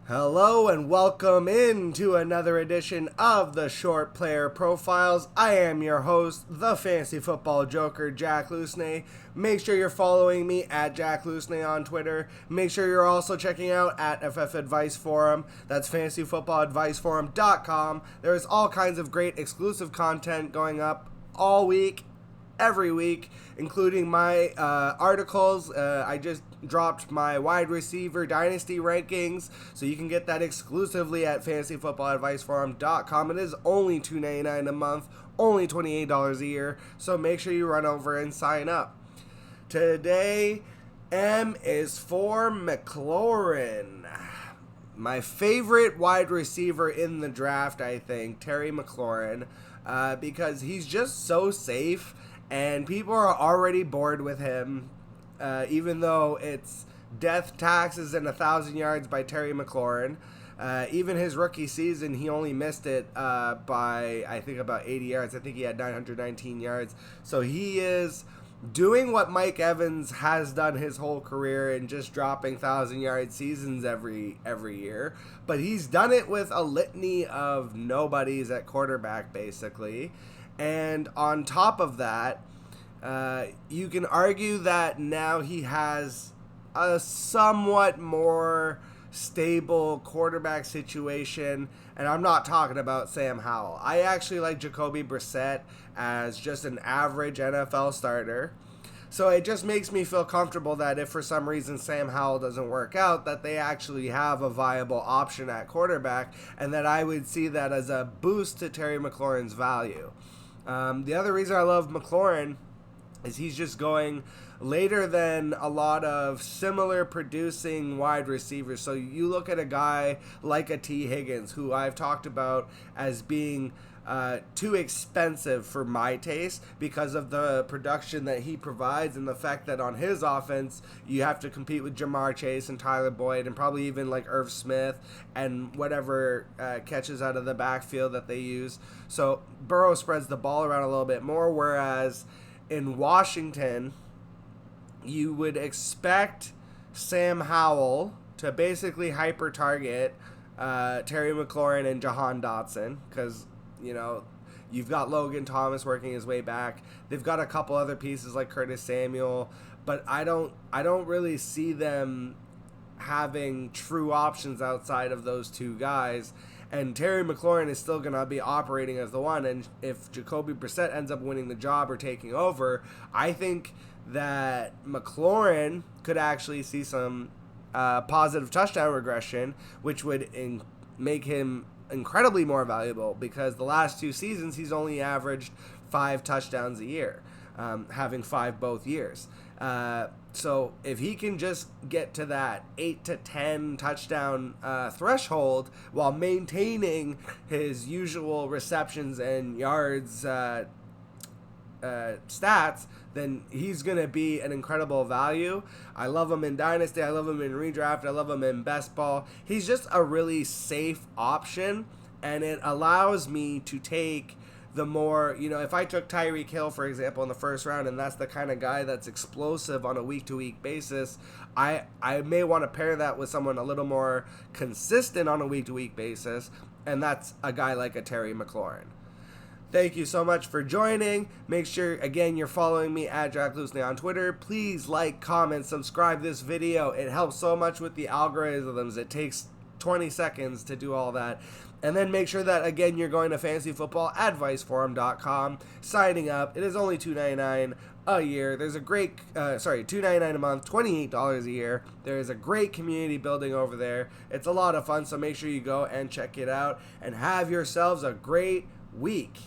Hello and welcome into another edition of the Short Player Profiles. I am your host, the Fantasy Football Joker, Jack Lusney. Make sure you're following me at Jack Lusney on Twitter. Make sure you're also checking out at FF Advice Forum. That's fantasyfootballadviceforum.com. There's all kinds of great exclusive content going up all week, every week, including my articles. I just dropped my wide receiver dynasty rankings, so you can get that exclusively at fantasyfootballadviceforum.com. It is only $2.99 a month, only $28 a year, so make sure you run over and sign up. Today, M is for McLaurin. My favorite wide receiver in the draft, I think, Terry McLaurin, because he's just so safe. And people are already bored with him, even though it's death, taxes, and 1,000 yards by Terry McLaurin. Even his rookie season, he only missed it by, I think, about 80 yards. I think he had 919 yards. So he is doing what Mike Evans has done his whole career and just dropping 1,000-yard seasons every year. But he's done it with a litany of nobodies at quarterback, basically. And on top of that, you can argue that now he has a somewhat more stable quarterback situation. And I'm not talking about Sam Howell. I actually like Jacoby Brissett as just an average NFL starter. So it just makes me feel comfortable that if for some reason Sam Howell doesn't work out, that they actually have a viable option at quarterback, and that I would see that as a boost to Terry McLaurin's value. The other reason I love McLaurin is he's just going later than a lot of similar producing wide receivers. So you look at a guy like a T. Higgins, who I've talked about as being too expensive for my taste because of the production that he provides and the fact that on his offense you have to compete with Jamar Chase and Tyler Boyd and probably even like Irv Smith and whatever catches out of the backfield that they use. So Burrow spreads the ball around a little bit more, whereas in Washington you would expect Sam Howell to basically hyper target Terry McLaurin and Jahan Dotson because you've got Logan Thomas working his way back. They've got a couple other pieces like Curtis Samuel, but I don't really see them having true options outside of those two guys. And Terry McLaurin is still going to be operating as the one. And if Jacoby Brissett ends up winning the job or taking over, I think that McLaurin could actually see some positive touchdown regression, which would make him incredibly more valuable because the last 2 seasons he's only averaged 5 touchdowns a year, having 5 both years. So if he can just get to that 8 to 10 touchdown threshold while maintaining his usual receptions and yards stats, then he's going to be an incredible value. I love him in Dynasty. I love him in Redraft. I love him in Best Ball. He's just a really safe option, and it allows me to take the more, if I took Tyreek Hill, for example, in the first round, and that's the kind of guy that's explosive on a week-to-week basis, I may want to pair that with someone a little more consistent on a week-to-week basis, and that's a guy like a Terry McLaurin. Thank you so much for joining. Make sure, again, you're following me at Jack Lusney on Twitter. Please like, comment, subscribe this video. It helps so much with the algorithms. It takes 20 seconds to do all that. And then make sure that, again, you're going to fantasyfootballadviceforum.com, signing up. It is only $2.99 a year. There's a great, $2.99 a month, $28 a year. There is a great community building over there. It's a lot of fun, so make sure you go and check it out and have yourselves a great week.